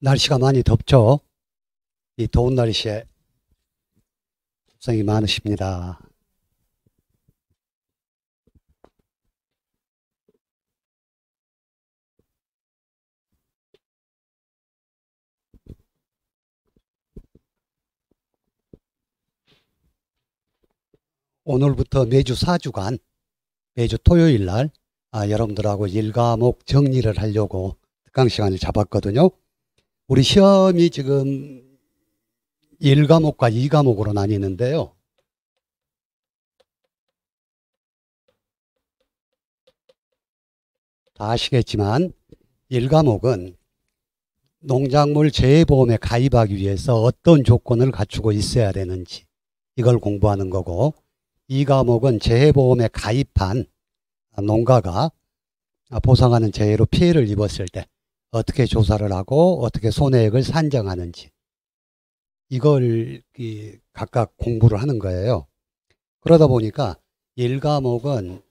날씨가 많이 덥죠. 이 더운 날씨에 고생이 많으십니다. 오늘부터 매주 4주간 매주 토요일 날 여러분들하고 일과목 정리를 하려고 특강 시간을 잡았거든요. 우리 시험이 지금 1과목과 2과목으로 나뉘는데요. 다 아시겠지만 1과목은 농작물 재해보험에 가입하기 위해서 어떤 조건을 갖추고 있어야 되는지 이걸 공부하는 거고, 2과목은 재해보험에 가입한 농가가 보상하는 재해로 피해를 입었을 때 어떻게 조사를 하고 어떻게 손해액을 산정하는지 이걸 각각 공부를 하는 거예요. 그러다 보니까 1과목은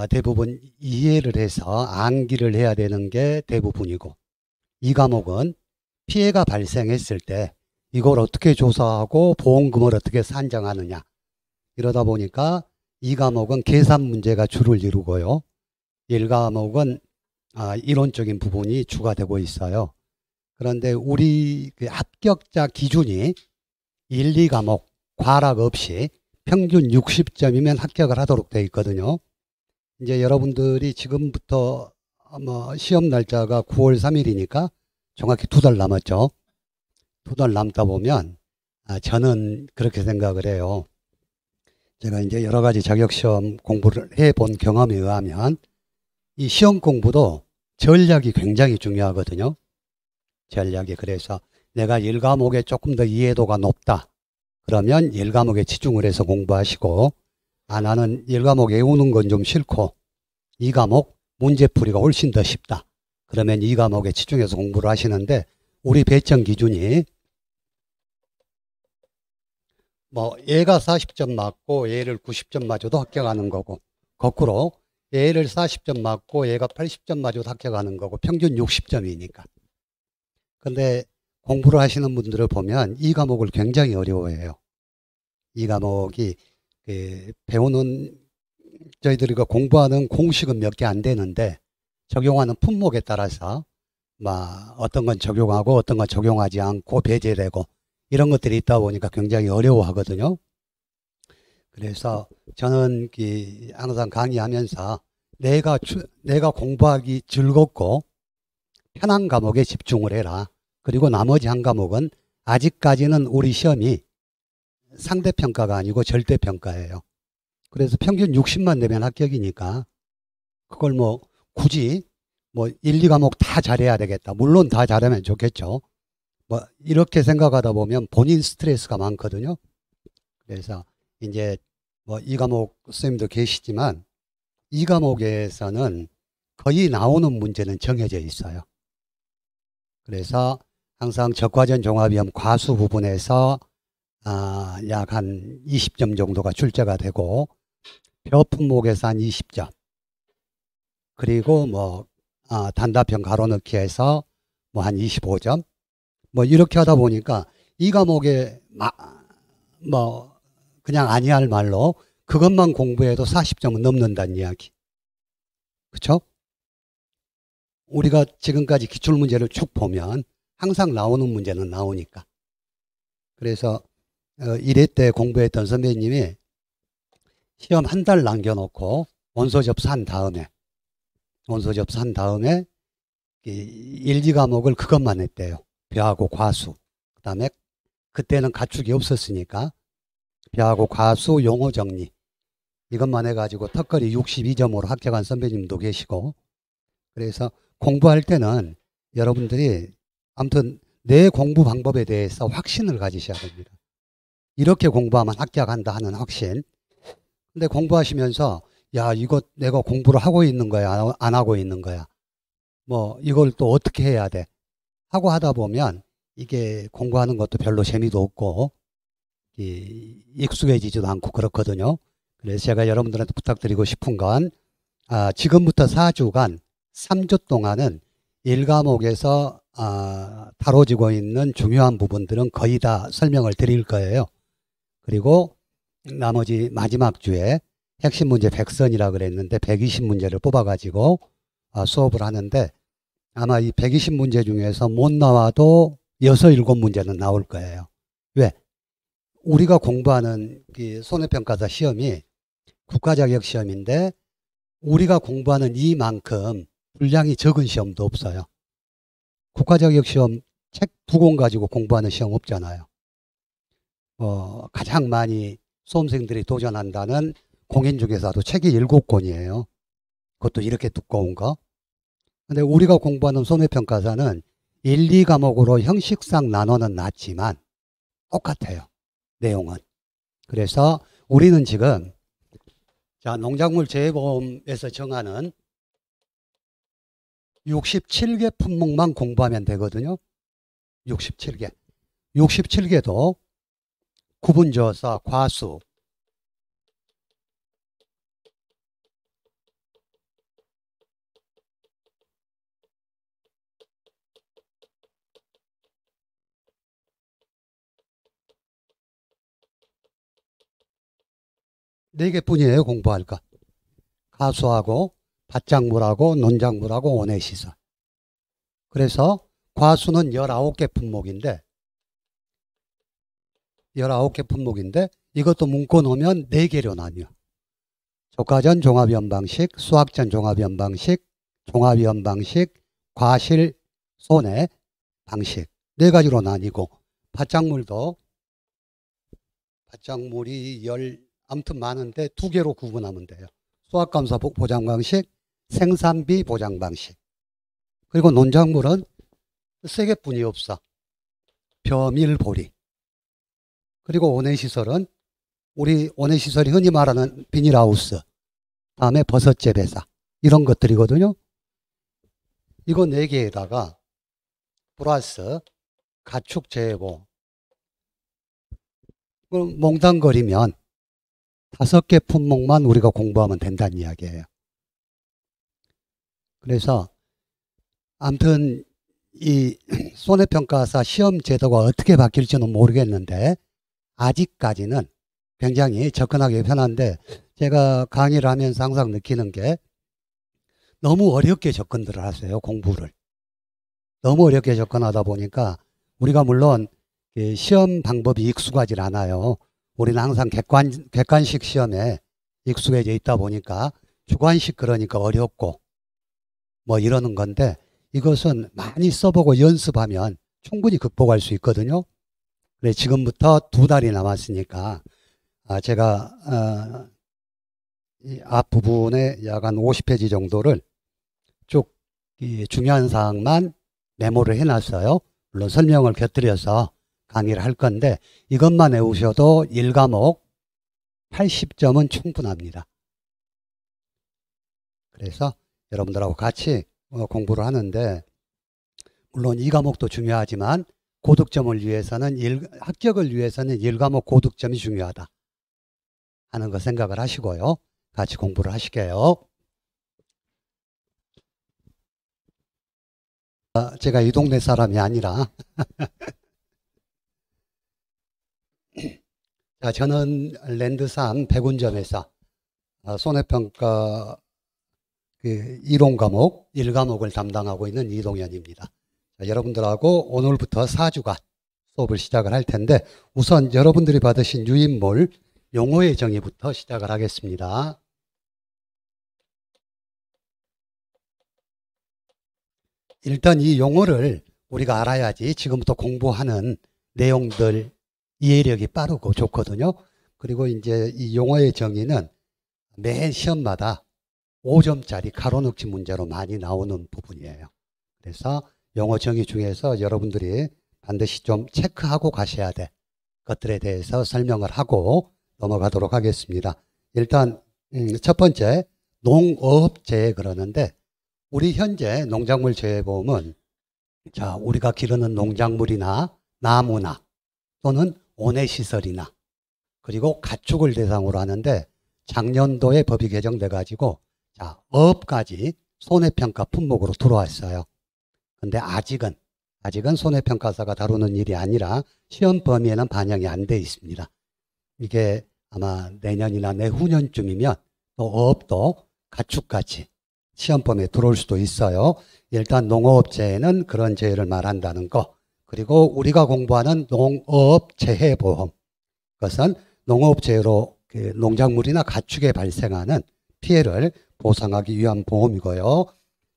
대부분 이해를 해서 암기를 해야 되는 게 대부분이고, 2과목은 피해가 발생했을 때 이걸 어떻게 조사하고 보험금을 어떻게 산정하느냐, 이러다 보니까 2과목은 계산 문제가 주를 이루고요, 1과목은 이론적인 부분이 주가 되고 있어요. 그런데 우리 합격자 기준이 1, 2과목 과락 없이 평균 60점이면 합격을 하도록 되어 있거든요. 이제 여러분들이 지금부터 시험 날짜가 9월 3일이니까 정확히 2달 남았죠. 2달 남다 보면 저는 그렇게 생각을 해요. 제가 이제 여러 가지 자격시험 공부를 해본 경험에 의하면 이 시험 공부도 전략이 굉장히 중요하거든요. 전략이. 그래서 내가 1과목에 조금 더 이해도가 높다 그러면 1과목에 치중을 해서 공부하시고, 나는 1과목 외우는 건 좀 싫고 2과목 문제풀이가 훨씬 더 쉽다 그러면 2과목에 치중해서 공부를 하시는데, 우리 배점 기준이 얘가 40점 맞고 얘를 90점 맞아도 합격하는 거고, 거꾸로 얘를 40점 맞고 얘가 80점 맞아도 합격하는 거고, 평균 60점이니까. 근데 공부를 하시는 분들을 보면 이 과목을 굉장히 어려워해요. 이 과목이 배우는, 저희들이 공부하는 공식은 몇 개 안 되는데 적용하는 품목에 따라서 어떤 건 적용하고 어떤 건 적용하지 않고 배제되고 이런 것들이 있다 보니까 굉장히 어려워하거든요. 그래서 저는 항상 강의하면서 내가 공부하기 즐겁고 편한 과목에 집중을 해라. 그리고 나머지 한 과목은 아직까지는 우리 시험이 상대평가가 아니고 절대평가예요. 그래서 평균 60만 내면 합격이니까 그걸 굳이 1, 2과목 다 잘해야 되겠다. 물론 다 잘하면 좋겠죠. 이렇게 생각하다 보면 본인 스트레스가 많거든요. 그래서 이제 이 과목 선생님도 계시지만 이 과목에서는 거의 나오는 문제는 정해져 있어요. 그래서 항상 적과전 종합위험 과수 부분에서 약 한 20점 정도가 출제가 되고, 벼 품목에서 한 20점, 그리고 단답형 가로넣기에서 한 25점, 이렇게 하다 보니까 이 과목에 그냥 아니할 말로 그것만 공부해도 40점은 넘는다는 이야기. 그렇죠? 우리가 지금까지 기출문제를 쭉 보면 항상 나오는 문제는 나오니까. 그래서 1회 때 공부했던 선배님이 시험 한 달 남겨놓고 원서 접수한 다음에 1, 2과목을 그것만 했대요. 벼하고 과수. 그 다음에 그때는 가축이 없었으니까 벼하고 과수 용어 정리 이것만 해가지고 턱걸이 62점으로 합격한 선배님도 계시고, 그래서 공부할 때는 여러분들이 아무튼 내 공부 방법에 대해서 확신을 가지셔야 됩니다. 이렇게 공부하면 합격한다 하는 확신. 근데 공부하시면서 이거 내가 공부를 하고 있는 거야 안 하고 있는 거야, 이걸 또 어떻게 해야 돼 하고 하다 보면 이게 공부하는 것도 별로 재미도 없고 익숙해지지도 않고 그렇거든요. 그래서 제가 여러분들한테 부탁드리고 싶은 건 지금부터 4주간 3주 동안은 1과목에서 다뤄지고 있는 중요한 부분들은 거의 다 설명을 드릴 거예요. 그리고 나머지 마지막 주에 핵심 문제 100선이라 그랬는데 120문제를 뽑아가지고 수업을 하는데 아마 이 120문제 중에서 못 나와도 6, 7문제는 나올 거예요. 왜? 우리가 공부하는 손해평가사 시험이 국가자격시험인데 우리가 공부하는 이만큼 분량이 적은 시험도 없어요. 국가자격시험 책 2권 가지고 공부하는 시험 없잖아요. 가장 많이 수험생들이 도전한다는 공인 중개사도 책이 7권이에요. 그것도 이렇게 두꺼운 거. 근데 우리가 공부하는 손해평가사는 1, 2과목으로 형식상 나눠는 놨지만 똑같아요. 내용은. 그래서 우리는 지금 농작물 재해보험에서 정하는 67개 품목만 공부하면 되거든요. 67개. 67개도 구분지어서 과수, 네 개뿐이에요. 공부할 거. 가수하고 밭작물하고 논작물하고 원예시설. 그래서 과수는 19개 품목인데 이것도 묶어 놓으면 4개로 나뉘어. 조가전 종합연방식, 수학전 종합연방식, 종합연방식, 과실 손해 방식 4가지로 나뉘고 밭작물이 아무튼 많은데 2개로 구분하면 돼요. 수확감사 보장 방식, 생산비 보장 방식. 그리고 논작물은 3개뿐이 없어. 벼밀보리. 그리고 원예시설은 우리 원예시설이 흔히 말하는 비닐하우스, 다음에 버섯재배사 이런 것들이거든요. 이거 4개에다가 플러스 가축재해보험 몽땅거리면 5개 품목만 우리가 공부하면 된다는 이야기예요. 그래서 아무튼 이 손해평가사 시험 제도가 어떻게 바뀔지는 모르겠는데 아직까지는 굉장히 접근하기 편한데 제가 강의를 하면서 항상 느끼는 게 너무 어렵게 접근들을 하세요. 공부를. 너무 어렵게 접근하다 보니까 우리가 물론 시험 방법이 익숙하지 않아요. 우리는 항상 객관식 시험에 익숙해져 있다 보니까 주관식 그러니까 어렵고 뭐 이러는 건데 이것은 많이 써보고 연습하면 충분히 극복할 수 있거든요. 그래서 지금부터 2달이 남았으니까 제가 이 앞부분에 약 한 50페이지 정도를 쭉 중요한 사항만 메모를 해놨어요. 물론 설명을 곁들여서 강의를 할 건데 이것만 외우셔도 1과목 80점은 충분합니다. 그래서 여러분들하고 같이 공부를 하는데 물론 2과목도 중요하지만 고득점을 위해서는 합격을 위해서는 1과목 고득점이 중요하다 하는 거 생각을 하시고요. 같이 공부를 하시게요. 제가 이 동네 사람이 아니라 저는 랜드산 백운점에서 손해평가 이론 과목 1과목을 담당하고 있는 이동현입니다. 여러분들하고 오늘부터 4주간 수업을 시작을 할 텐데 우선 여러분들이 받으신 유인물 용어의 정의부터 시작을 하겠습니다. 일단 이 용어를 우리가 알아야지 지금부터 공부하는 내용들 이해력이 빠르고 좋거든요. 그리고 이제 이 용어의 정의는 매 시험마다 5점짜리 가로넣기 문제로 많이 나오는 부분이에요. 그래서 용어 정의 중에서 여러분들이 반드시 좀 체크하고 가셔야 될 것들에 대해서 설명을 하고 넘어가도록 하겠습니다. 일단 첫 번째 농업재해 그러는데 우리 현재 농작물 재해보험은 우리가 기르는 농작물이나 나무나 또는 온해시설이나 그리고 가축을 대상으로 하는데 작년도에 법이 개정돼 가지고 어업까지 손해평가 품목으로 들어왔어요. 근데 아직은 아직은 손해평가사가 다루는 일이 아니라 시험 범위에는 반영이 안 돼 있습니다. 이게 아마 내년이나 내후년쯤이면 또 어업도 가축같이 시험 범위에 들어올 수도 있어요. 일단 농어업재해는 그런 재해를 말한다는 거. 그리고 우리가 공부하는 농어업재해보험. 그것은 농어업재해로 농작물이나 가축에 발생하는 피해를 보상하기 위한 보험이고요.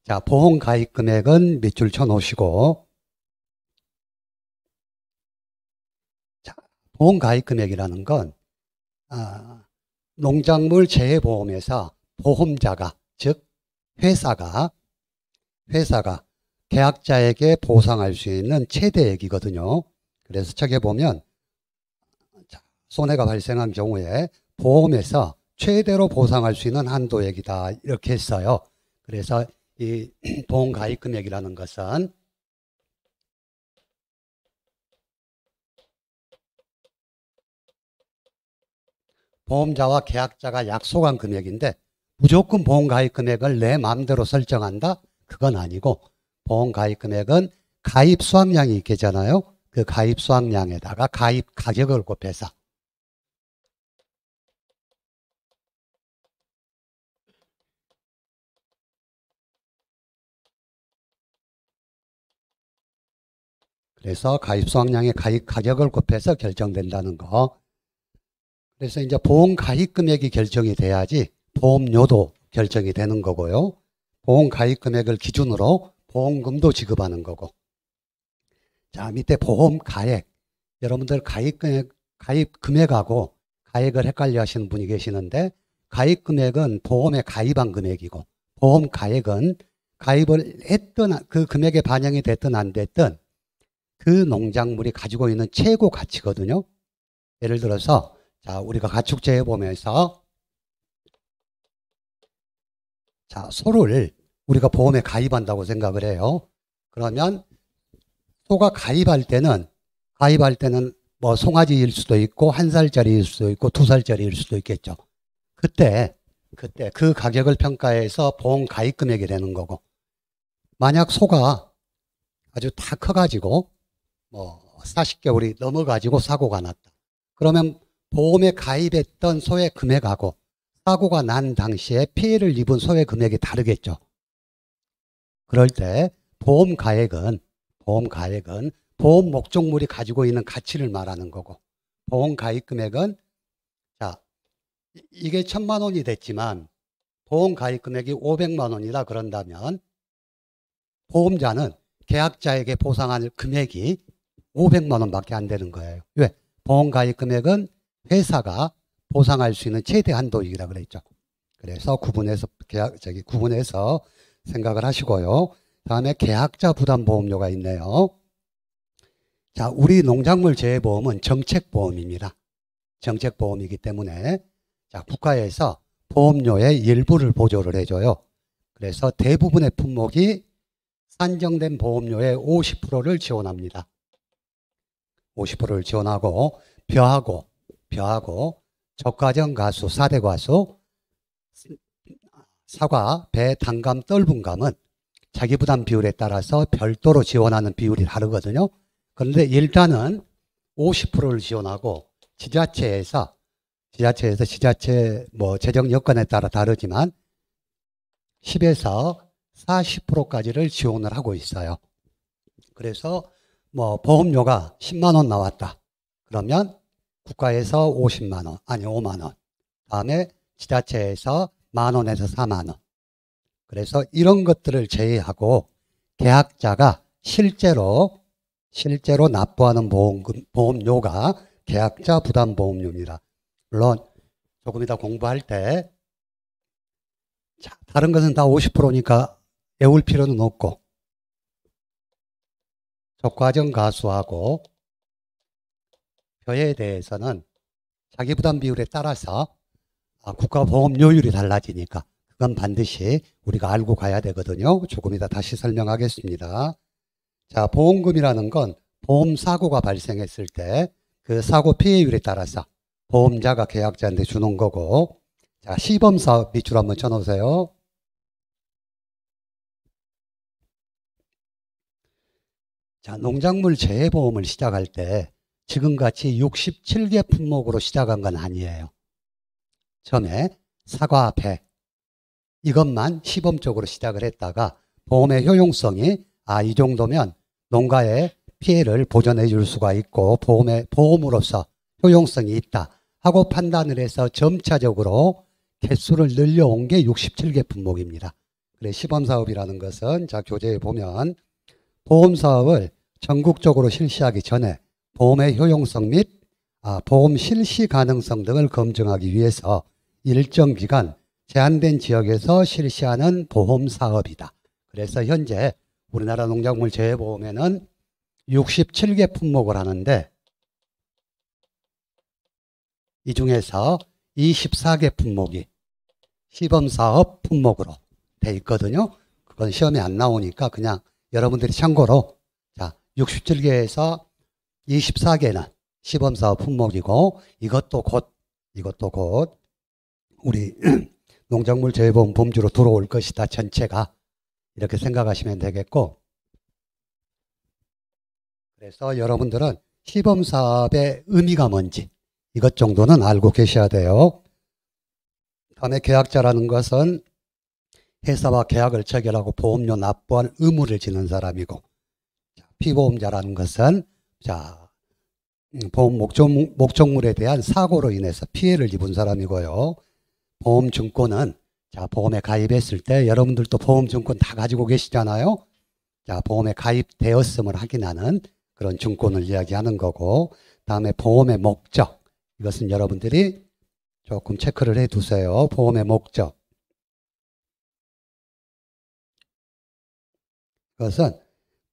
자, 보험 가입 금액은 밑줄 쳐놓으시고, 자, 보험 가입 금액이라는 건 농작물 재해보험에서 보험자가, 즉 회사가 계약자에게 보상할 수 있는 최대액이거든요. 그래서 저게 보면 손해가 발생한 경우에 보험에서 최대로 보상할 수 있는 한도액이다 이렇게 했어요. 그래서 이 보험 가입 금액이라는 것은 보험자와 계약자가 약속한 금액인데 무조건 보험 가입 금액을 내 마음대로 설정한다? 그건 아니고 보험 가입 금액은 가입 수확량이 있겠잖아요. 그 가입 수확량에다가 가입 가격을 곱해서 그래서 가입 수확량의 가입 가격을 곱해서 결정된다는 거. 그래서 이제 보험 가입 금액이 결정이 돼야지 보험료도 결정이 되는 거고요. 보험 가입 금액을 기준으로 보험금도 지급하는 거고. 자, 밑에 보험 가액. 여러분들 가입 금액하고 가액을 헷갈려 하시는 분이 계시는데 가입 금액은 보험에 가입한 금액이고 보험 가액은 가입을 했든 그 금액에 반영이 됐든 안 됐든 그 농작물이 가지고 있는 최고 가치거든요. 예를 들어서 자, 우리가 가축재해 보면서 자, 소를 우리가 보험에 가입한다고 생각을 해요. 그러면 소가 가입할 때는 뭐 송아지일 수도 있고 1살짜리일 수도 있고 2살짜리일 수도 있겠죠. 그때 그 가격을 평가해서 보험 가입 금액이 되는 거고 만약 소가 아주 다 커가지고 뭐 40개월이 넘어가지고 사고가 났다. 그러면 보험에 가입했던 소의 금액하고 사고가 난 당시에 피해를 입은 소의 금액이 다르겠죠. 그럴 때 보험 가액은 보험 목적물이 가지고 있는 가치를 말하는 거고 보험 가입 금액은 자 이게 1,000만 원이 됐지만 보험 가입 금액이 500만 원이다 그런다면 보험자는 계약자에게 보상할 금액이 500만 원밖에 안 되는 거예요. 왜? 보험 가입 금액은 회사가 보상할 수 있는 최대 한도이라 그랬죠. 그래서 구분해서 생각을 하시고요. 다음에 계약자 부담 보험료가 있네요. 자, 우리 농작물 재해보험은 정책보험입니다. 정책보험이기 때문에 자, 국가에서 보험료의 일부를 보조를 해줘요. 그래서 대부분의 품목이 산정된 보험료의 50%를 지원합니다. 50%를 지원하고 벼하고 적과정 가수, 4대 과수, 사과, 배, 단감, 떫은감은 자기 부담 비율에 따라서 별도로 지원하는 비율이 다르거든요. 그런데 일단은 50%를 지원하고 지자체 뭐 재정 여건에 따라 다르지만 10에서 40%까지를 지원을 하고 있어요. 그래서 뭐 보험료가 10만 원 나왔다. 그러면 국가에서 50만 원, 아니 5만 원. 다음에 지자체에서 만 원에서 4만 원. 그래서 이런 것들을 제외하고 계약자가 실제로 납부하는 보험료가 계약자 부담 보험료입니다. 물론 조금 이따 공부할 때 자, 다른 것은 다 50%니까 외울 필요는 없고 적과정 가수하고 벼에 대해서는 자기 부담 비율에 따라서 국가 보험료율이 달라지니까 그건 반드시 우리가 알고 가야 되거든요. 조금 이따 다시 설명하겠습니다. 자, 보험금이라는 건 보험 사고가 발생했을 때 그 사고 피해율에 따라서 보험자가 계약자한테 주는 거고 자, 시범사업 밑줄 한번 쳐놓으세요. 자, 농작물 재해보험을 시작할 때 지금같이 67개 품목으로 시작한 건 아니에요. 처음에 사과, 배 이것만 시범적으로 시작을 했다가 보험의 효용성이 이 정도면 농가에 피해를 보전해 줄 수가 있고 보험으로서 효용성이 있다 하고 판단을 해서 점차적으로 개수를 늘려온 게 67개 품목입니다. 그래 시범사업이라는 것은 자 교재에 보면 보험사업을 전국적으로 실시하기 전에 보험의 효용성 및 보험 실시 가능성 등을 검증하기 위해서 일정 기간 제한된 지역에서 실시하는 보험사업이다. 그래서 현재 우리나라 농작물 재해보험에는 67개 품목을 하는데 이 중에서 24개 품목이 시범사업 품목으로 돼 있거든요. 그건 시험에 안 나오니까 그냥 여러분들이 참고로 자 67개에서 24개는 시범사업 품목이고 이것도 곧 우리 농작물 재해보험 범주로 들어올 것이다. 전체가 이렇게 생각하시면 되겠고 그래서 여러분들은 시범사업의 의미가 뭔지 이것 정도는 알고 계셔야 돼요. 다음에 계약자라는 것은 회사와 계약을 체결하고 보험료 납부할 의무를 지는 사람이고 피보험자라는 것은 보험 목적물에 대한 사고로 인해서 피해를 입은 사람이고요. 보험증권은 보험에 가입했을 때 여러분들도 보험증권 다 가지고 계시잖아요. 보험에 가입되었음을 확인하는 그런 증권을 이야기하는 거고 다음에 보험의 목적 이것은 여러분들이 조금 체크를 해 두세요. 보험의 목적 그것은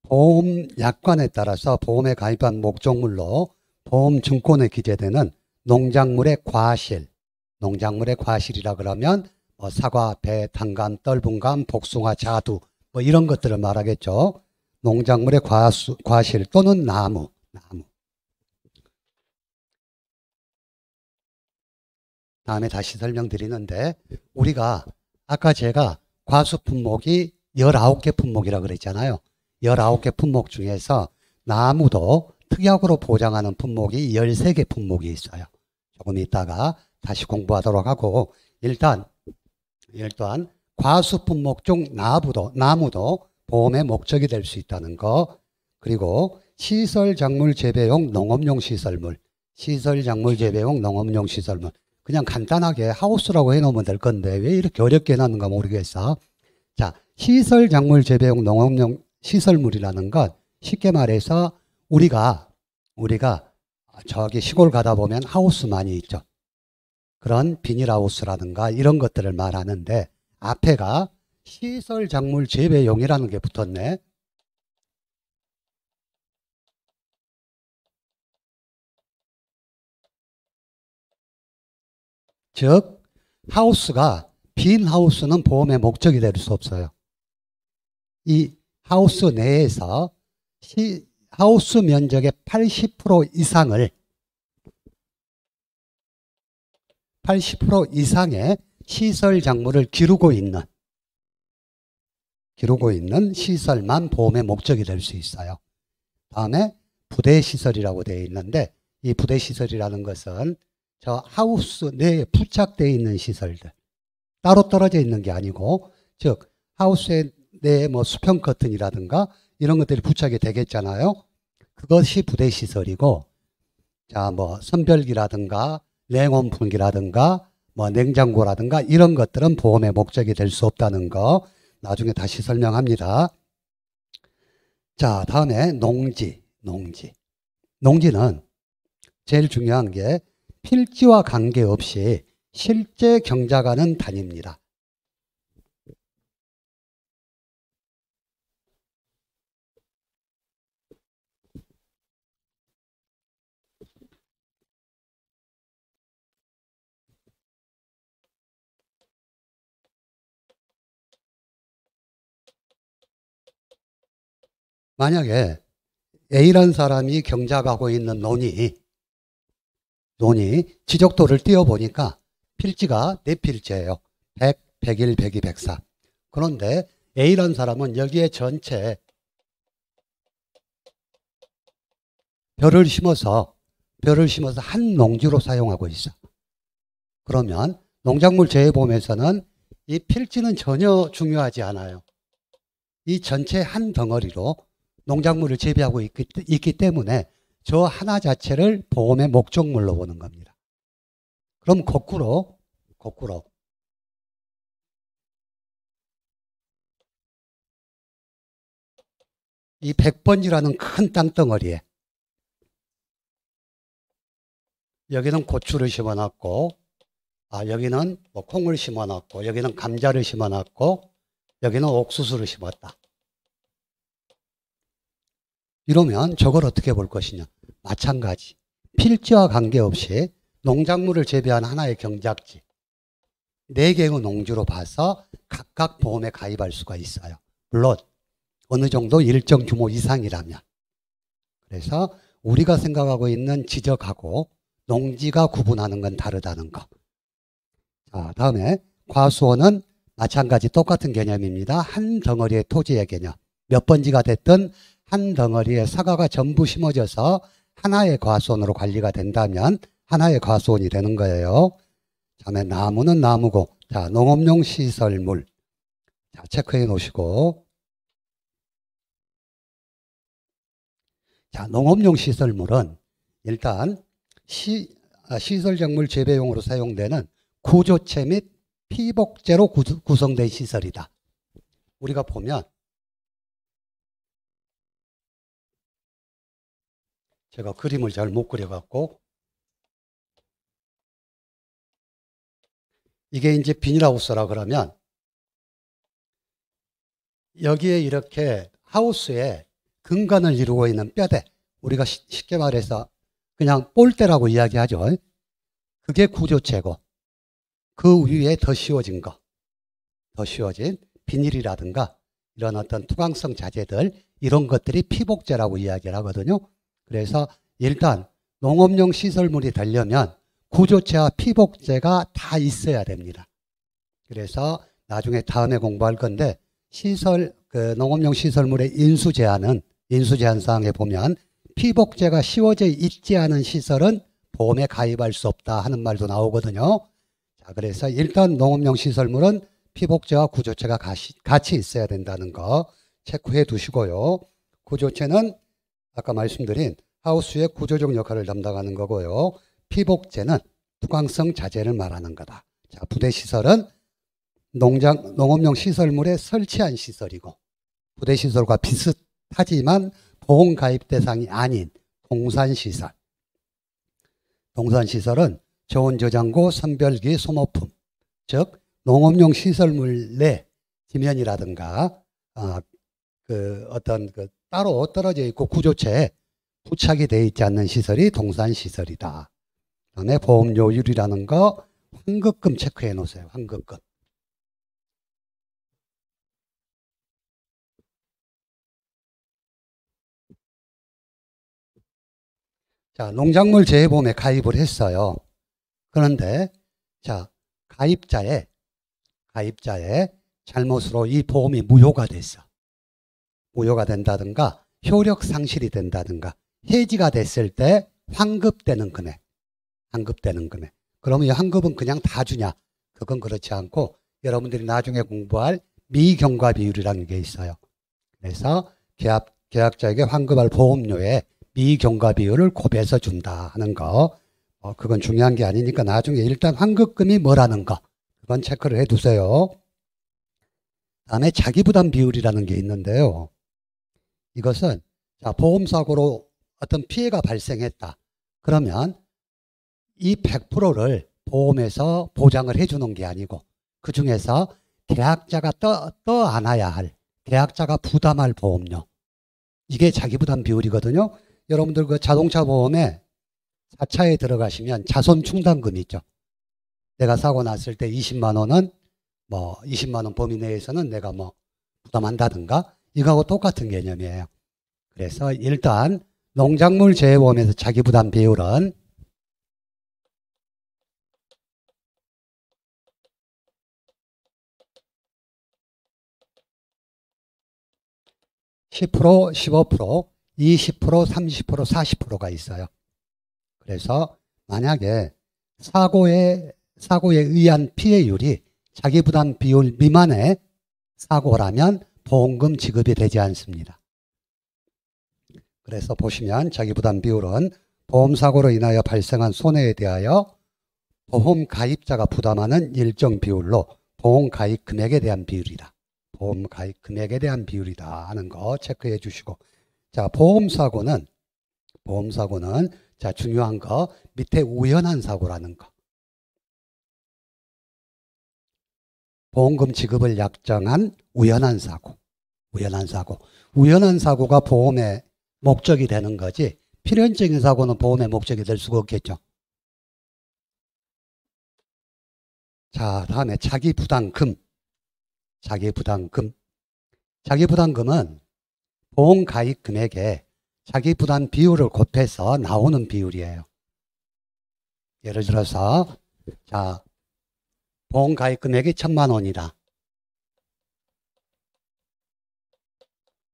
보험 약관에 따라서 보험에 가입한 목적물로 보험증권에 기재되는 농작물의 과실 농작물의 과실이라 그러면 사과, 배, 단감, 떫은감, 복숭아, 자두 이런 것들을 말하겠죠. 농작물의 과실 또는 나무. 다음에 다시 설명드리는데 우리가 아까 제가 과수 품목이 19개 품목이라고 그랬잖아요. 19개 품목 중에서 나무도 특약으로 보장하는 품목이 13개 품목이 있어요. 조금 이따가 다시 공부하도록 하고 일단 과수 품목 중 나무도 보험의 목적이 될 수 있다는 거 그리고 시설 작물 재배용 농업용 시설물 그냥 간단하게 하우스라고 해놓으면 될 건데 왜 이렇게 어렵게 해놨는가 모르겠어. 자, 시설 작물 재배용 농업용 시설물이라는 건 쉽게 말해서 우리가 저기 시골 가다 보면 하우스 많이 있죠. 그런 비닐하우스라든가 이런 것들을 말하는데 앞에가 시설 작물 재배용이라는 게 붙었네. 즉 하우스가 빈 하우스는 보험의 목적이 될 수 없어요. 이 하우스 내에서 하우스 면적의 80% 이상의 시설 작물을 기르고 있는 시설만 보험의 목적이 될 수 있어요. 다음에 부대시설이라고 되어 있는데 이 부대시설이라는 것은 저 하우스 내에 부착되어 있는 시설들 따로 떨어져 있는 게 아니고 즉 하우스 내에 수평 커튼이라든가 이런 것들이 부착이 되겠잖아요. 그것이 부대시설이고 선별기라든가 냉온풍기라든가 냉장고라든가 이런 것들은 보험의 목적이 될 수 없다는 거 나중에 다시 설명합니다. 자, 다음에 농지는 제일 중요한 게 필지와 관계없이 실제 경작하는 단위입니다. 만약에 A라는 사람이 경작하고 있는 논이 지적도를 띄워보니까 필지가 4필지예요. 100, 101, 102, 104. 그런데 A라는 사람은 여기에 전체 벼를 심어서 한 농지로 사용하고 있어. 그러면 농작물 재해보험에서는 이 필지는 전혀 중요하지 않아요. 이 전체 한 덩어리로 농작물을 재배하고 있기 때문에 저 하나 자체를 보험의 목적물로 보는 겁니다. 그럼 거꾸로 이 100번지라는 큰 땅덩어리에 여기는 고추를 심어놨고, 여기는 뭐 콩을 심어놨고, 여기는 감자를 심어놨고, 여기는 옥수수를 심었다. 이러면 저걸 어떻게 볼 것이냐. 마찬가지. 필지와 관계없이 농작물을 재배한 하나의 경작지 4개의 농지로 봐서 각각 보험에 가입할 수가 있어요. 물론 어느 정도 일정 규모 이상이라면. 그래서 우리가 생각하고 있는 지적하고 농지가 구분하는 건 다르다는 거. 자, 다음에 과수원은 마찬가지 똑같은 개념입니다. 한 덩어리의 토지의 개념. 몇 번지가 됐든 한 덩어리에 사과가 전부 심어져서 하나의 과수원으로 관리가 된다면 하나의 과수원이 되는 거예요. 다음에 나무는 나무고, 자, 농업용 시설물. 자, 체크해 놓으시고. 자, 농업용 시설물은 일단 시설작물 재배용으로 사용되는 구조체 및 피복제로 구성된 시설이다. 우리가 보면 제가 그림을 잘 못 그려갖고 이게 이제 비닐하우스라 그러면 여기에 이렇게 하우스에 근간을 이루고 있는 뼈대, 우리가 쉽게 말해서 그냥 볼대라고 이야기하죠. 그게 구조체고 그 위에 더 씌워진 비닐이라든가 이런 어떤 투광성 자재들, 이런 것들이 피복제라고 이야기를 하거든요. 그래서 일단 농업용 시설물이 되려면 구조체와 피복제가 다 있어야 됩니다. 그래서 나중에 다음에 공부할 건데 농업용 시설물의 인수 제한 사항에 보면 피복제가 씌워져 있지 않은 시설은 보험에 가입할 수 없다 하는 말도 나오거든요. 자, 그래서 일단 농업용 시설물은 피복제와 구조체가 같이 있어야 된다는 거 체크해 두시고요. 구조체는 아까 말씀드린 하우스의 구조적 역할을 담당하는 거고요. 피복제는 투광성 자재를 말하는 거다. 자, 부대시설은 농업용 시설물에 설치한 시설이고, 부대시설과 비슷하지만 보험 가입 대상이 아닌 동산시설. 동산시설은 저온저장고, 선별기, 소모품, 즉 농업용 시설물 내 지면이라든가 따로 떨어져 있고 구조체에 부착이 되어 있지 않는 시설이 동산시설이다. 그다음에 보험료율이라는 거 환급금 체크해 놓으세요. 환급금. 자, 농작물 재해보험에 가입을 했어요. 그런데 자, 가입자의 잘못으로 이 보험이 무효가 됐어. 무효가 된다든가 효력 상실이 된다든가 해지가 됐을 때 환급되는 금액. 그러면 이 환급은 그냥 다 주냐? 그건 그렇지 않고 여러분들이 나중에 공부할 미경과 비율이라는 게 있어요. 그래서 계약자에게 환급할 보험료에 미경과 비율을 곱해서 준다 하는 거. 그건 중요한 게 아니니까 나중에 일단 환급금이 뭐라는 거. 그건 체크를 해 두세요. 다음에 자기부담 비율이라는 게 있는데요. 이것은 보험사고로 어떤 피해가 발생했다. 그러면 이 100%를 보험에서 보장을 해주는 게 아니고 그 중에서 계약자가 떠안아야 할, 계약자가 부담할 보험료. 이게 자기부담 비율이거든요. 여러분들 그 자동차 보험에 4차에 들어가시면 자손 충당금 있죠. 내가 사고 났을 때 20만 원은 20만 원 범위 내에서는 내가 부담한다든가 이거하고 똑같은 개념이에요. 그래서 일단 농작물 재해보험에서 자기부담 비율은 10%, 15%, 20%, 30%, 40%가 있어요. 그래서 만약에 사고에 의한 피해율이 자기부담 비율 미만의 사고라면 보험금 지급이 되지 않습니다. 그래서 보시면 자기부담 비율은 보험사고로 인하여 발생한 손해에 대하여 보험 가입자가 부담하는 일정 비율로 보험 가입 금액에 대한 비율이다. 보험 가입 금액에 대한 비율이다 하는 거 체크해 주시고, 자, 보험사고는 자, 중요한 거 밑에 우연한 사고라는 거. 보험금 지급을 약정한 우연한 사고. 우연한 사고가 보험의 목적이 되는 거지 필연적인 사고는 보험의 목적이 될 수가 없겠죠. 자, 다음에 자기부담금. 자기부담금은 보험 가입 금액에 자기부담 비율을 곱해서 나오는 비율이에요. 예를 들어서 자, 보험 가입 금액이 1,000만 원이다.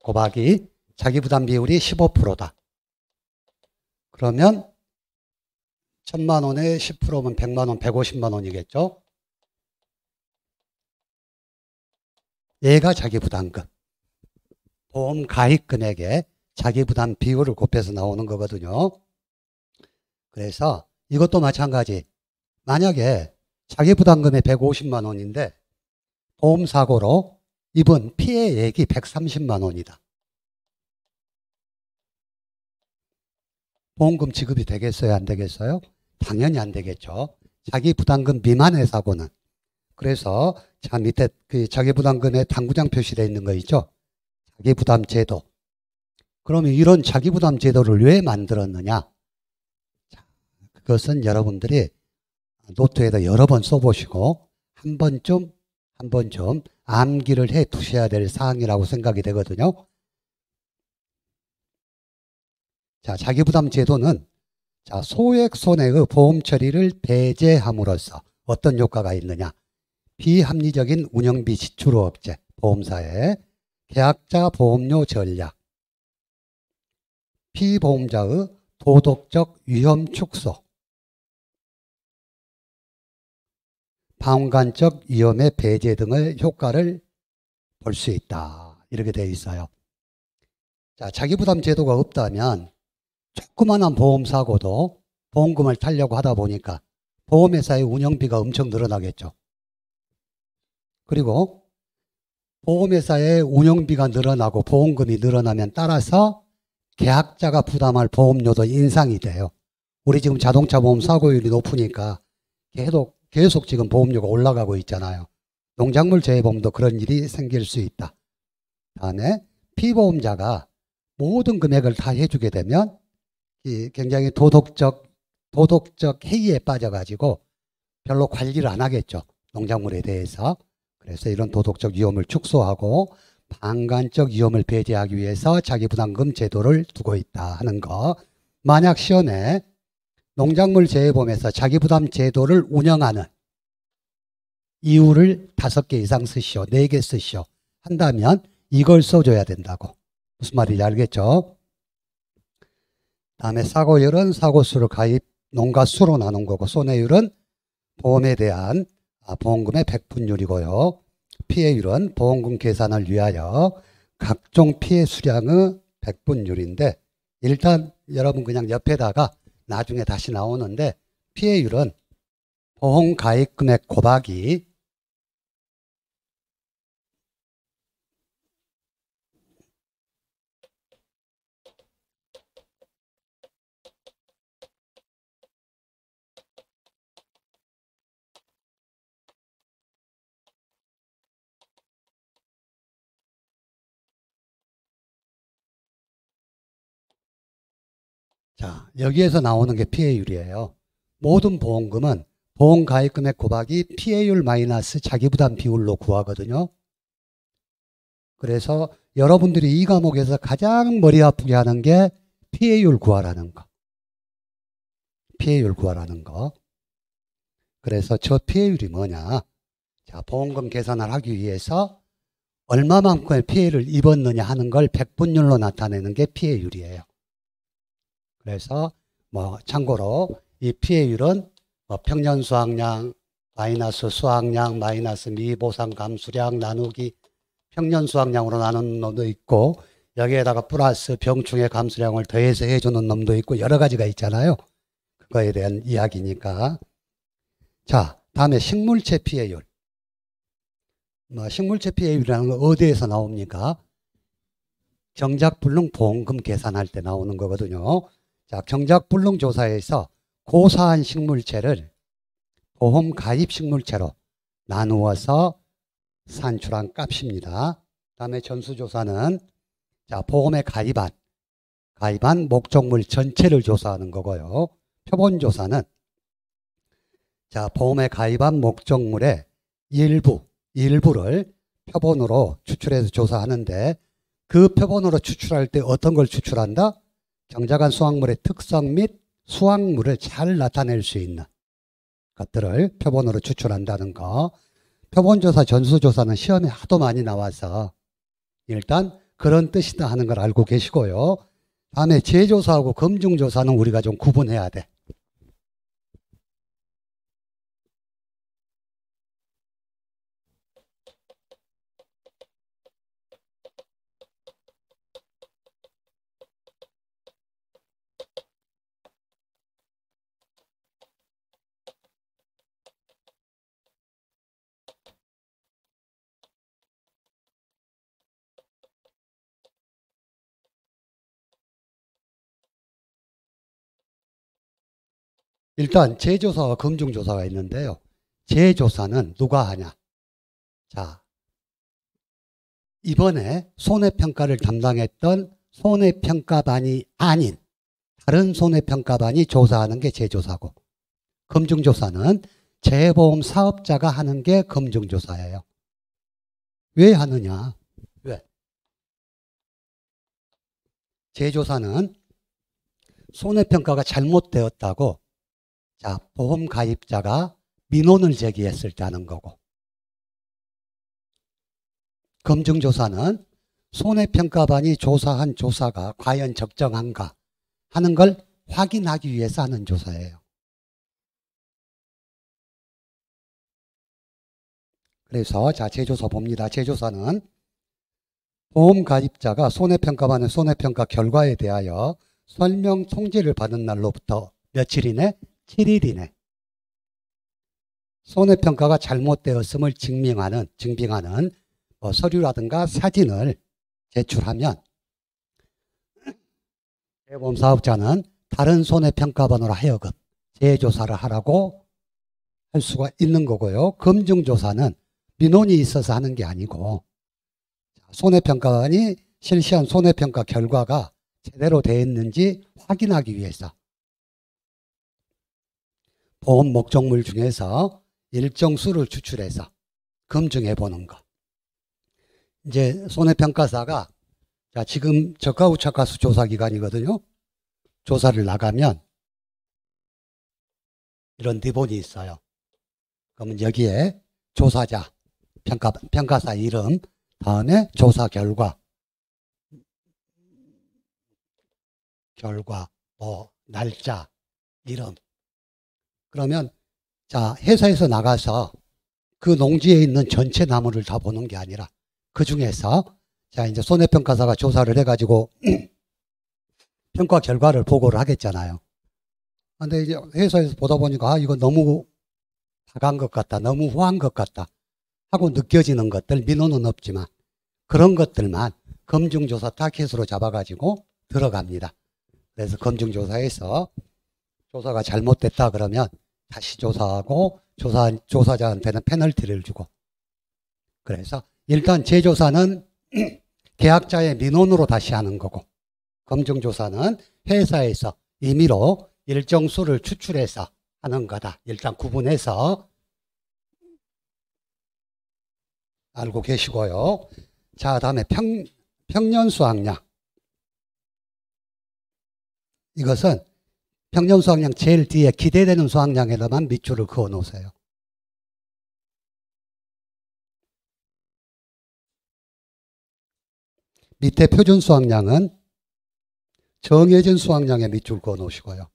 곱하기 자기부담 비율이 15%다. 그러면 1,000만 원에 10%면 100만 원, 150만 원이겠죠. 얘가 자기부담금. 보험 가입 금액에 자기부담 비율을 곱해서 나오는 거거든요. 그래서 이것도 마찬가지. 만약에 자기부담금이 150만 원인데 보험사고로 입은 피해액이 130만 원이다. 보험금 지급이 되겠어요? 안 되겠어요? 당연히 안 되겠죠. 자기부담금 미만의 사고는. 그래서 자, 밑에 그 자기부담금에 당구장 표시되어 있는 거 있죠? 자기부담제도. 그러면 이런 자기부담제도를 왜 만들었느냐? 자, 그것은 여러분들이 노트에다 여러 번 써보시고 한 번쯤 암기를 해 두셔야 될 사항이라고 생각이 되거든요. 자, 자기부담제도는 자, 소액 손해의 보험 처리를 배제함으로써 어떤 효과가 있느냐? 비합리적인 운영비 지출 억제, 보험사의 계약자 보험료 전략, 피보험자의 도덕적 위험 축소, 방관적 위험의 배제 등의 효과를 볼 수 있다. 이렇게 되어 있어요. 자, 자기부담 제도가 없다면 조그마한 보험사고도 보험금을 타려고 하다 보니까 보험회사의 운영비가 엄청 늘어나겠죠. 그리고 보험회사의 운영비가 늘어나고 보험금이 늘어나면 따라서 계약자가 부담할 보험료도 인상이 돼요. 우리 지금 자동차 보험 사고율이 높으니까 계속 지금 보험료가 올라가고 있잖아요. 농작물 재해보험도 그런 일이 생길 수 있다. 다음에 피보험자가 모든 금액을 다 해주게 되면 굉장히 도덕적 해이에 빠져가지고 별로 관리를 안 하겠죠. 농작물에 대해서. 그래서 이런 도덕적 위험을 축소하고 방관적 위험을 배제하기 위해서 자기부담금 제도를 두고 있다 하는 거. 만약 시험에 농작물 재해보험에서 자기부담 제도를 운영하는 이유를 5개 이상 쓰시오, 4개 쓰시오 한다면 이걸 써줘야 된다고. 무슨 말인지 알겠죠? 다음에 사고율은 사고수를 가입 농가수로 나눈 거고, 손해율은 보험에 대한 보험금의 백분율이고요. 피해율은 보험금 계산을 위하여 각종 피해 수량의 백분율인데, 일단 여러분 그냥 옆에다가 나중에 다시 나오는데, 피해율은 보험 가입 금액 곱하기 자, 여기에서 나오는 게 피해율이에요. 모든 보험금은 보험 가입 금액 곱하기 피해율 마이너스 자기부담 비율로 구하거든요. 그래서 여러분들이 이 과목에서 가장 머리 아프게 하는 게 피해율 구하라는 거. 피해율 구하라는 거. 그래서 저 피해율이 뭐냐? 자, 보험금 계산을 하기 위해서 얼마만큼의 피해를 입었느냐 하는 걸 백분율로 나타내는 게 피해율이에요. 그래서 참고로 이 피해율은 평년 수확량 마이너스 수확량 마이너스 미보상 감수량 나누기 평년 수확량으로 나누는 놈도 있고, 여기에다가 플러스 병충해 감수량을 더해서 해주는 놈도 있고, 여러 가지가 있잖아요. 그거에 대한 이야기니까. 자, 다음에 식물체 피해율. 식물체 피해율이라는 건 어디에서 나옵니까? 경작불능 보험금 계산할 때 나오는 거거든요. 자, 경작불능 조사에서 고사한 식물체를 보험 가입 식물체로 나누어서 산출한 값입니다. 다음에 전수조사는 자, 보험에 가입한 목적물 전체를 조사하는 거고요. 표본조사는 자, 보험에 가입한 목적물의 일부를 표본으로 추출해서 조사하는데, 그 표본으로 추출할 때 어떤 걸 추출한다? 경작한 수확물의 특성 및 수확물을 잘 나타낼 수 있는 것들을 표본으로 추출한다는 거. 표본조사, 전수조사는 시험에 하도 많이 나와서 일단 그런 뜻이다 하는 걸 알고 계시고요. 다음에 재조사하고 검증조사는 우리가 좀 구분해야 돼. 일단 재조사와 검증조사가 있는데요. 재조사는 누가 하냐? 자, 이번에 손해평가를 담당했던 손해평가반이 아닌 다른 손해평가반이 조사하는 게 재조사고, 검증조사는 재보험 사업자가 하는 게 검증조사예요. 왜 하느냐? 왜? 재조사는 손해평가가 잘못되었다고 자, 보험 가입자가 민원을 제기했을 때 하는 거고, 검증조사는 손해평가반이 조사한 조사가 과연 적정한가 하는 걸 확인하기 위해서 하는 조사예요. 그래서 자, 재조사 봅니다. 재조사는 보험 가입자가 손해평가반의 손해평가 결과에 대하여 설명 통지를 받은 날로부터 며칠 이내? 7일 이내 손해평가가 잘못되었음을 증빙하는 서류라든가 사진을 제출하면 재보험 사업자는 다른 손해평가반으로 하여금 재조사를 하라고 할 수가 있는 거고요. 검증조사는 민원이 있어서 하는 게 아니고 손해평가반이 실시한 손해평가 결과가 제대로 되어 있는지 확인하기 위해서 보험 목적물 중에서 일정 수를 추출해서 검증해 보는 거. 이제 손해평가사가 자, 지금 저가우차가수 조사 기간이거든요. 조사를 나가면 이런 리본이 있어요. 그러면 여기에 조사자, 평가사 이름, 다음에 조사 결과, 날짜, 이름. 그러면 자, 회사에서 나가서 그 농지에 있는 전체 나무를 다 보는 게 아니라 그 중에서 자, 이제 손해평가사가 조사를 해가지고 평가 결과를 보고를 하겠잖아요. 근데 이제 회사에서 보다 보니까 이거 너무 다간 것 같다, 너무 후한 것 같다 하고 느껴지는 것들, 민원은 없지만 그런 것들만 검증조사 타켓으로 잡아가지고 들어갑니다. 그래서 검증조사에서 조사가 잘못됐다 그러면 다시 조사하고 조사자한테는 페널티를 주고, 그래서 일단 재조사는 계약자의 민원으로 다시 하는 거고, 검증조사는 회사에서 임의로 일정 수를 추출해서 하는 거다. 일단 구분해서 알고 계시고요. 자, 다음에 평년 수확량. 이것은 평년 수확량 제일 뒤에 기대되는 수확량에다만 밑줄을 그어 놓으세요. 밑에 표준 수확량은 정해진 수확량에 밑줄 그어 놓으시고요.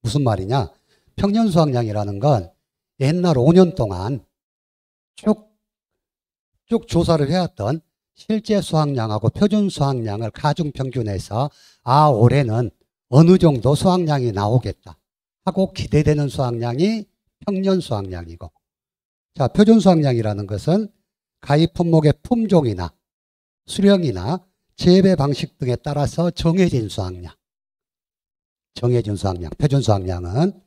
무슨 말이냐? 평년 수확량이라는 건 옛날 5년 동안 쭉 조사를 해왔던 실제 수확량하고 표준 수확량을 가중평균해서 올해는 어느 정도 수확량이 나오겠다 하고 기대되는 수확량이 평년 수확량이고, 자, 표준 수확량이라는 것은 가입 품목의 품종이나 수령이나 재배 방식 등에 따라서 정해진 수확량. 표준 수확량은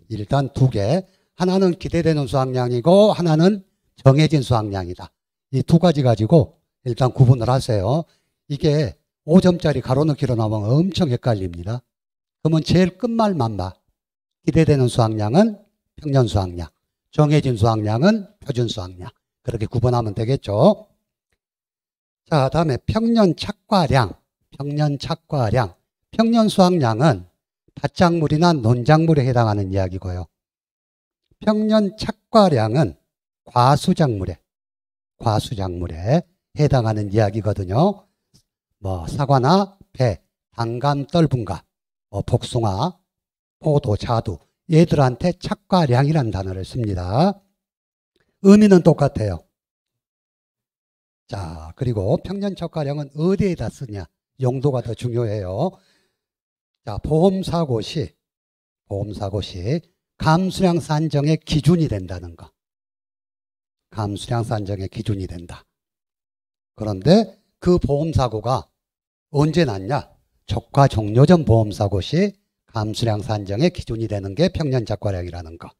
일단 두 개, 하나는 기대되는 수확량이고 하나는 정해진 수확량이다. 이 두 가지 가지고 일단 구분을 하세요. 이게 5점짜리 가로넣기로 나오면 엄청 헷갈립니다. 그러면 제일 끝말만 봐. 기대되는 수확량은 평년 수확량, 정해진 수확량은 표준 수확량. 그렇게 구분하면 되겠죠. 자, 다음에 평년 착과량. 평년 수확량은 밭작물이나 논작물에 해당하는 이야기고요. 평년 착과량은 과수작물에 해당하는 이야기거든요. 뭐 사과나 배, 단감, 떫은가, 복숭아, 포도, 자두, 얘들한테 착과량이라는 단어를 씁니다. 의미는 똑같아요. 자, 그리고 평년 착과량은 어디에다 쓰냐? 용도가 더 중요해요. 자, 보험사고 시 감수량 산정의 기준이 된다는 거. 감수량 산정의 기준이 된다. 그런데 그 보험사고가 언제 났냐? 적과 종료 전 보험사고 시 감수량 산정의 기준이 되는 게 평년 착과량이라는 거.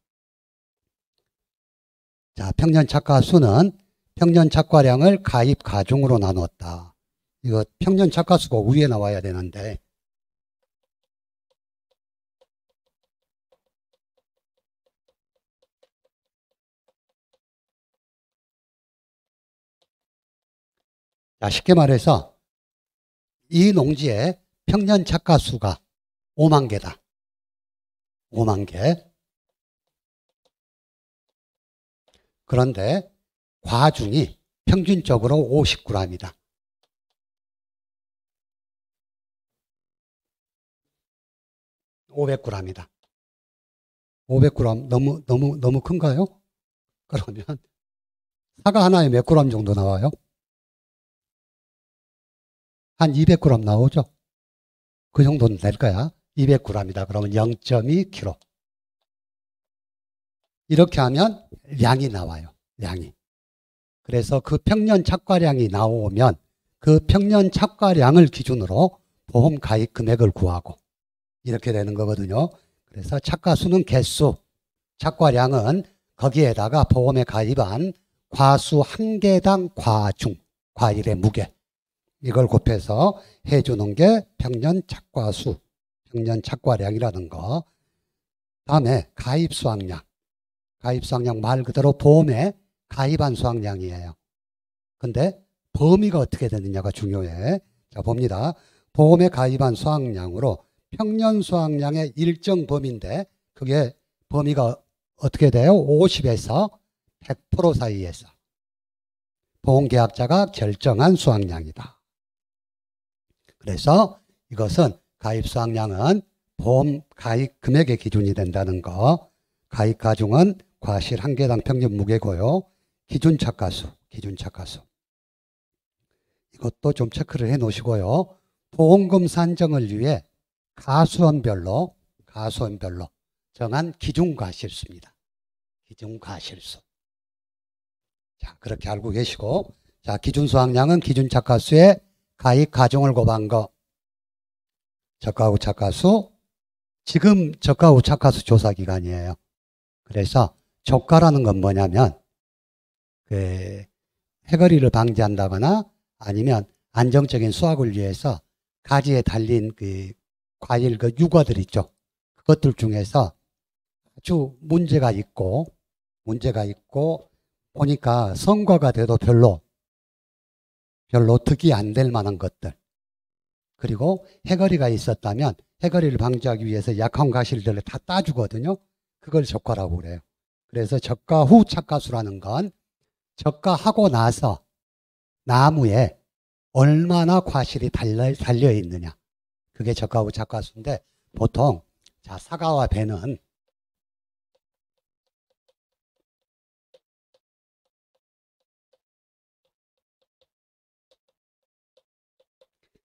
자, 평년 착과수는 평년 착과량을 가입 가중으로 나눴다. 이거 평년 착과수가 위에 나와야 되는데 자, 쉽게 말해서 이 농지의 평년 착과수가 5만 개다. 5만 개. 그런데 과중이 평균적으로 50g이다. 500g이다. 500g 너무 큰가요? 그러면 사과 하나에 몇 g 정도 나와요? 한 200g 나오죠? 그 정도는 될 거야. 200g이다. 그러면 0.2kg. 이렇게 하면 량이 나와요. 량이. 그래서 그 평년 착과량이 나오면 그 평년 착과량을 기준으로 보험 가입 금액을 구하고 이렇게 되는 거거든요. 그래서 착과수는 개수, 착과량은 거기에다가 보험에 가입한 과수 한 개당 과중, 과일의 무게, 이걸 곱해서 해주는 게 평년 착과수, 평년 착과량이라는 거. 다음에 가입 수확량. 가입 수확량 말 그대로 보험에 가입한 수확량이에요. 근데 범위가 어떻게 되느냐가 중요해. 자, 봅니다. 보험에 가입한 수확량으로 평년 수확량의 일정 범위인데 그게 범위가 어떻게 돼요? 50에서 100% 사이에서 보험계약자가 결정한 수확량이다. 그래서 이것은 가입 수확량은 보험 가입 금액의 기준이 된다는 거. 가입 가중은 과실 한 개당 평균 무게고요. 기준 착과수. 이것도 좀 체크를 해 놓으시고요. 보험금 산정을 위해 가수원별로 정한 기준 과실수입니다. 기준 과실수. 자, 그렇게 알고 계시고, 자, 기준 수확량은 기준 착과수에 가입 가중을 곱한 거. 저가 후 착과수. 지금 저가 후 착과수 조사 기간이에요. 그래서 저가라는 건 뭐냐면 해거리를 방지한다거나 아니면 안정적인 수확을 위해서 가지에 달린 그 과일 그 유과들 있죠. 그것들 중에서 아주 문제가 있고 보니까 성과가 돼도 별로 득이 안 될 만한 것들, 그리고 해거리가 있었다면 해거리를 방지하기 위해서 약한 과실들을 다 따주거든요. 그걸 저가라고 그래요. 그래서 저가 후 착과수라는 건 저가하고 나서 나무에 얼마나 과실이 달려 있느냐. 그게 저가 후 착과수인데 보통 자 사과와 배는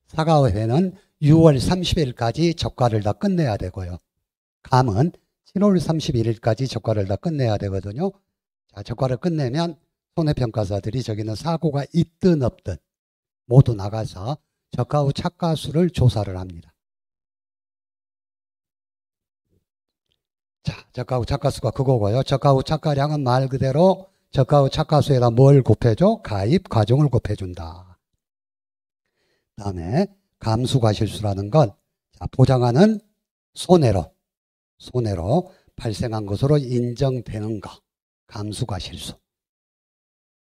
사과와 배는 6월 30일까지 적과를 다 끝내야 되고요. 감은 7월 31일까지 적과를 다 끝내야 되거든요. 자, 적과를 끝내면 손해평가사들이 저기는 사고가 있든 없든 모두 나가서 적과 후 착과수를 조사를 합니다. 자, 적과 후 착과수가 그거고요. 적과 후 착과량은 말 그대로 적과 후 착과수에다 뭘 곱해줘? 가입 과정을 곱해준다. 그 다음에 감수과실수라는 건 자, 보장하는 손해로 발생한 것으로 인정되는 거. 감수과실수.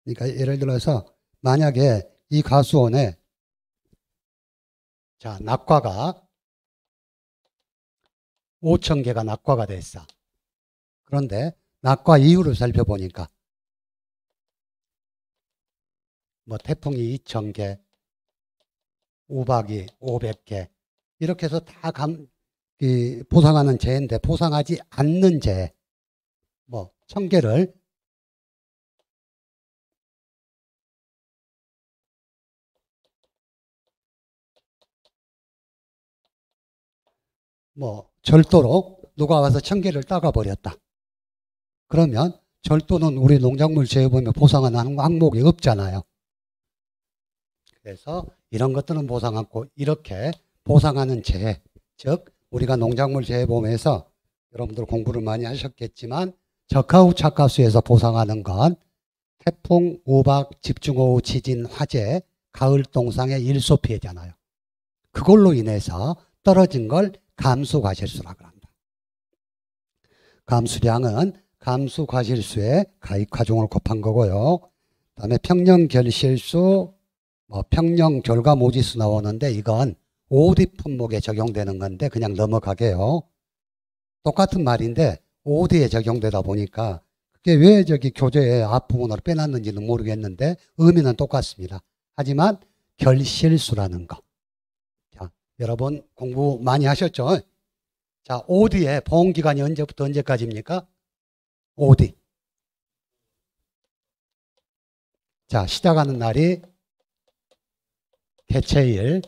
그러니까 예를 들어서 만약에 이 가수원에 자 낙과가 5,000개가 낙과가 됐어. 그런데 낙과 이유를 살펴보니까 뭐 태풍이 2,000개, 우박이 500개 이렇게 해서 다 보상하는 재인데 보상하지 않는 재 뭐 1,000개를 뭐 절도로 누가 와서 1,000개를 따가 버렸다. 그러면 절도는 우리 농작물 재해보면 보상하는 항목이 없잖아요. 그래서 이런 것들은 보상 않고 이렇게 보상하는 재해, 즉 우리가 농작물 재해보험에서 여러분들 공부를 많이 하셨겠지만 적하 후 착과수에서 보상하는 건 태풍, 우박, 집중호우, 지진, 화재, 가을 동상의 일소 피해잖아요. 그걸로 인해서 떨어진 걸 감수과실수라고 합니다. 감수량은 감수과실수에 가입과정을 곱한 거고요. 그 다음에 평년결실수, 평년결과모지수 나오는데 이건 OD 품목에 적용되는 건데 그냥 넘어가게요. 똑같은 말인데 OD에 적용되다 보니까 그게 왜 저기 교재에 앞부분으로 빼놨는지는 모르겠는데 의미는 똑같습니다. 하지만 결실수라는 거. 자, 여러분 공부 많이 하셨죠? 자, OD의 보험기간이 언제부터 언제까지입니까? OD. 자, 시작하는 날이 개체일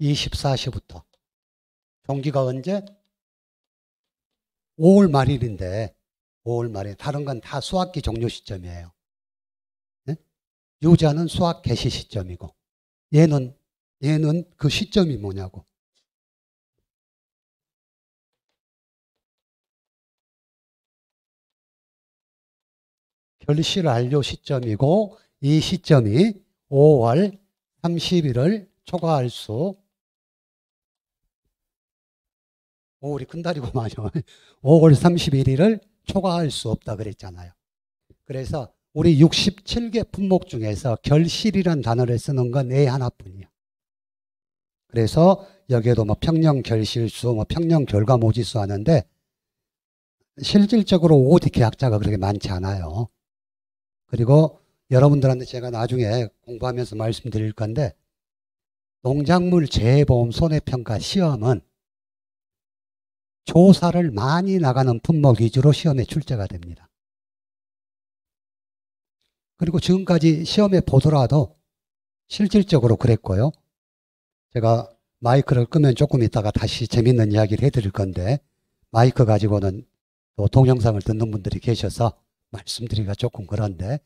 24시부터. 종기가 언제? 5월 말일인데 5월 말일. 다른 건 다 수확기 종료 시점이에요. 네? 유자는 수확 개시 시점이고 얘는 그 시점이 뭐냐고. 결실 완료 시점이고 이 시점이 5월 30일을 초과할 수 5월이 큰달이고만요. 5월 31일을 초과할 수 없다 그랬잖아요. 그래서 우리 67개 품목 중에서 결실이란 단어를 쓰는 건 A 하나뿐이야. 그래서 여기에도 뭐 평년 결실수, 뭐 평년 결과모지수 하는데 실질적으로 OD 계약자가 그렇게 많지 않아요. 그리고 여러분들한테 제가 나중에 공부하면서 말씀드릴 건데 농작물 재해보험 손해평가 시험은 조사를 많이 나가는 품목 위주로 시험에 출제가 됩니다. 그리고 지금까지 시험에 보더라도 실질적으로 그랬고요. 제가 마이크를 끄면 조금 있다가 다시 재밌는 이야기를 해드릴 건데 마이크 가지고는 또 동영상을 듣는 분들이 계셔서 말씀드리기가 조금 그런데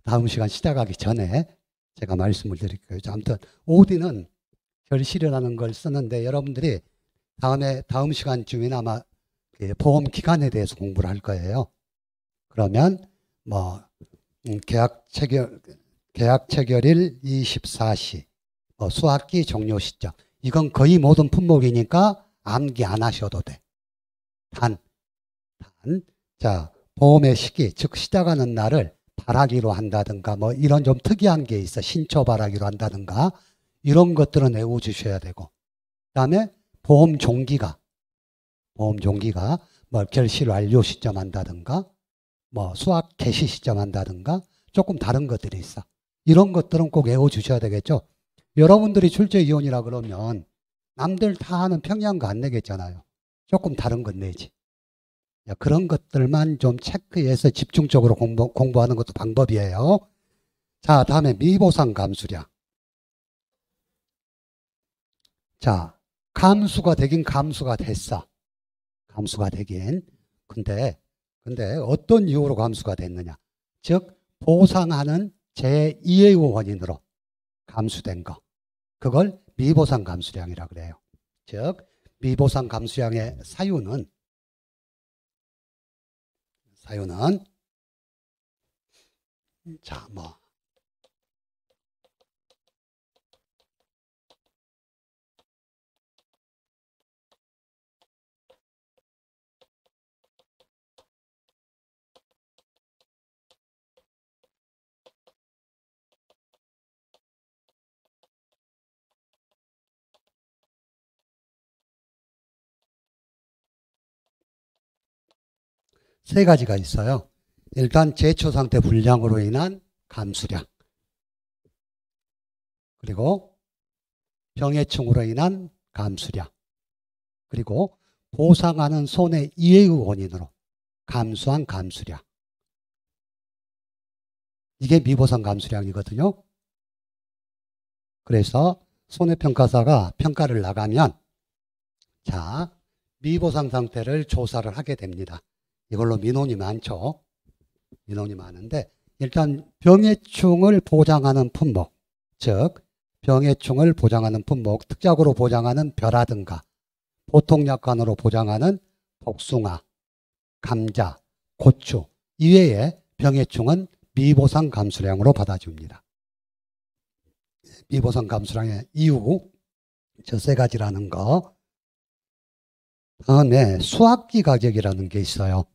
다음 시간 시작하기 전에 제가 말씀을 드릴게요. 아무튼 OD는 결실이라는 걸 쓰는데 여러분들이 다음 시간쯤에 아마 보험 기간에 대해서 공부를 할 거예요. 그러면 뭐 계약 체결일 24시, 수확기 종료 시점. 이건 거의 모든 품목이니까 암기 안 하셔도 돼. 자, 보험의 시기, 즉 시작하는 날을 발하기로 한다든가 뭐 이런 좀 특이한 게 있어. 신초 발하기로 한다든가 이런 것들은 외워주셔야 되고. 그다음에 보험 종기가 뭐 결실 완료 시점 한다든가 뭐 수확 개시 시점 한다든가 조금 다른 것들이 있어. 이런 것들은 꼭 외워주셔야 되겠죠. 여러분들이 출제위원이라 그러면 남들 다 하는 평양가 안 내겠잖아요. 조금 다른 것 내지. 그런 것들만 좀 체크해서 집중적으로 공부하는 것도 방법이에요. 자, 다음에 미보상 감수량. 자, 감수가 되긴 감수가 됐어. 감수가 되긴. 근데 어떤 이유로 감수가 됐느냐. 즉, 보상하는 제2의 원인으로 감수된 거. 그걸 미보상 감수량이라 그래요. 즉, 미보상 감수량의 사유는 자, 뭐 세 가지가 있어요. 일단 제초 상태 불량으로 인한 감수량, 그리고 병해충으로 인한 감수량, 그리고 보상하는 손해 이해의 원인으로 감수한 감수량. 이게 미보상 감수량이거든요. 그래서 손해평가사가 평가를 나가면 자, 미보상 상태를 조사를 하게 됩니다. 이걸로 민원이 많죠. 민원이 많은데 일단 병해충을 보장하는 품목, 즉 병해충을 보장하는 품목, 특약으로 보장하는 벼라든가 보통약관으로 보장하는 복숭아, 감자, 고추 이외에 병해충은 미보상 감수량으로 받아줍니다. 미보상 감수량의 이유 저 세 가지라는 거. 다음에 수확기 가격이라는 게 있어요.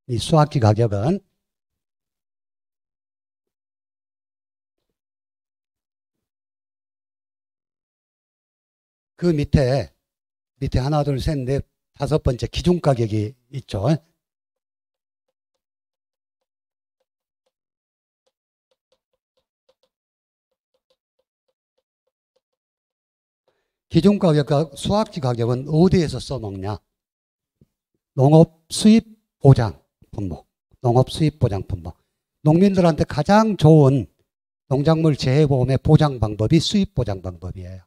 이 수확기 가격은 그 밑에 하나, 둘, 셋, 넷, 다섯 번째 기준 가격이 있죠. 기준 가격과 수확기 가격은 어디에서 써먹냐? 농업 수입 보장 품목, 농업 수입 보장 품목. 농민들한테 가장 좋은 농작물 재해보험의 보장 방법이 수입 보장 방법이에요.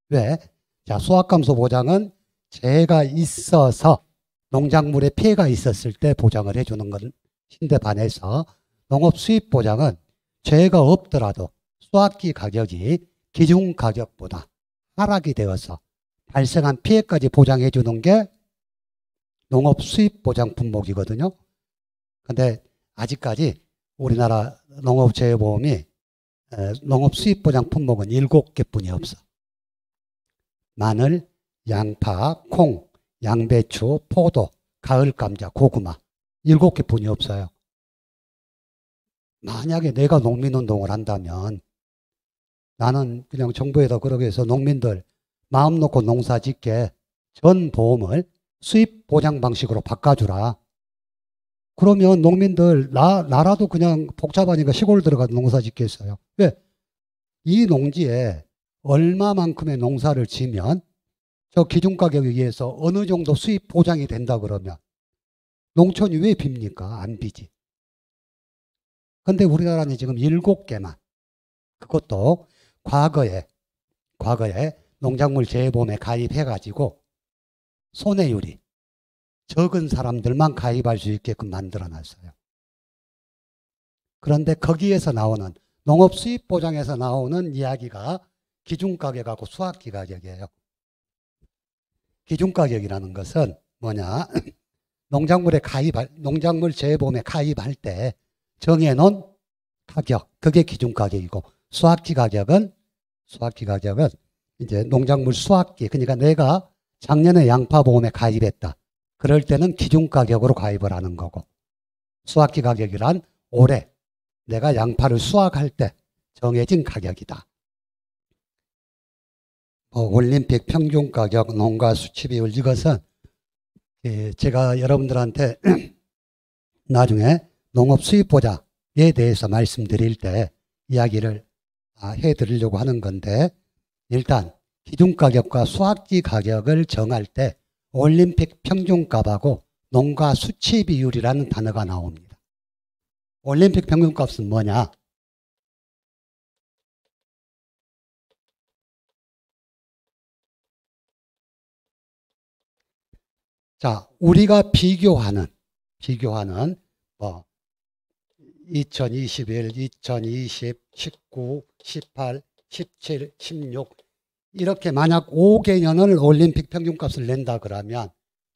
왜? 자, 수확감소 보장은 재해가 있어서 농작물에 피해가 있었을 때 보장을 해주는 것인데 반해서 농업 수입 보장은 재해가 없더라도 수확기 가격이 기준 가격보다 하락이 되어서 발생한 피해까지 보장해 주는 게 농업 수입 보장 품목이거든요. 근데 아직까지 우리나라 농업재해보험이 농업 수입 보장 품목은 7개뿐이 없어. 마늘, 양파, 콩, 양배추, 포도, 가을 감자, 고구마 7개뿐이 없어요. 만약에 내가 농민운동을 한다면 나는 그냥 정부에다 그러게 해서 농민들 마음 놓고 농사 짓게 전 보험을 수입 보장 방식으로 바꿔주라. 그러면 농민들 나라도 그냥 복잡하니까 시골 들어가서 농사 짓겠어요. 왜? 이 농지에 얼마만큼의 농사를 지면 저 기준 가격에 의해서 어느 정도 수입 보장이 된다 그러면 농촌이 왜 빕니까? 안 비지. 근데 우리나라는 지금 7개만, 그것도 과거에 농작물 재해보험에 가입해가지고 손해율이 적은 사람들만 가입할 수 있게끔 만들어놨어요. 그런데 거기에서 나오는 농업 수입 보장에서 나오는 이야기가 기준가격하고 수확기 가격이에요. 기준가격이라는 것은 뭐냐? 농작물 재해보험에 가입할 때 정해놓은 가격, 그게 기준가격이고 수확기 가격은 이제 농작물 수확기, 그러니까 내가 작년에 양파보험에 가입했다. 그럴 때는 기준가격으로 가입을 하는 거고 수확기 가격이란 올해 내가 양파를 수확할 때 정해진 가격이다. 올림픽 평균가격, 농가 수치비율 이것은 제가 여러분들한테 나중에 농업 수입 보장에 대해서 말씀드릴 때 이야기를 해드리려고 하는 건데, 일단 기준가격과 수확지 가격을 정할 때 올림픽 평균값하고 농가 수치 비율이라는 단어가 나옵니다. 올림픽 평균값은 뭐냐? 자, 우리가 비교하는 뭐 2021, 2020, 19, 18, 17, 16 이렇게 만약 5개년을 올림픽 평균값을 낸다 그러면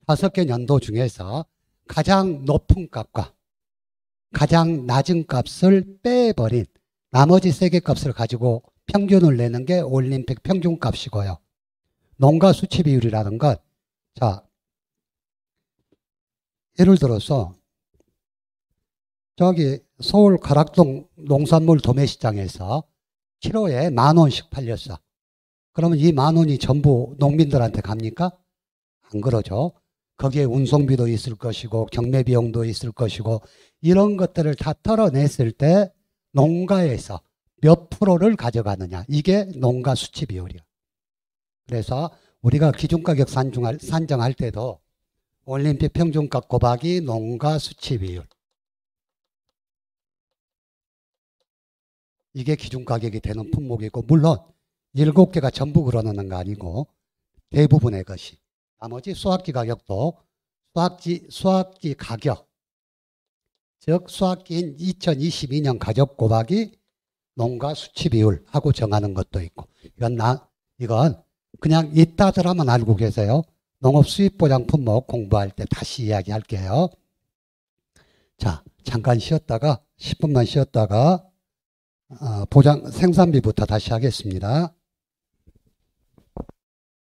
5개 년도 중에서 가장 높은 값과 가장 낮은 값을 빼버린 나머지 3개 값을 가지고 평균을 내는 게 올림픽 평균값이고요. 농가 수치 비율이라는 것, 자, 예를 들어서 저기 서울 가락동 농산물 도매시장에서 키로에 10,000원씩 팔렸어. 그러면 이 10,000원이 전부 농민들한테 갑니까? 안 그러죠. 거기에 운송비도 있을 것이고 경매비용도 있을 것이고 이런 것들을 다 털어냈을 때 농가에서 몇 프로를 가져가느냐, 이게 농가 수치 비율이야. 그래서 우리가 기준가격 산정할 때도 올림픽 평균값 곱하기 농가 수치 비율, 이게 기준가격이 되는 품목이고, 물론 7개가 전부 그러는 거 아니고 대부분의 것이, 나머지 수확기 가격도 수확기 가격, 즉 수확기인 2022년 가격 곱하기 농가 수치 비율하고 정하는 것도 있고, 이건 그냥 이따들하면 알고 계세요. 농업 수입 보장 품목 공부할 때 다시 이야기할게요. 자, 잠깐 쉬었다가 10분만 쉬었다가 생산비부터 다시 하겠습니다.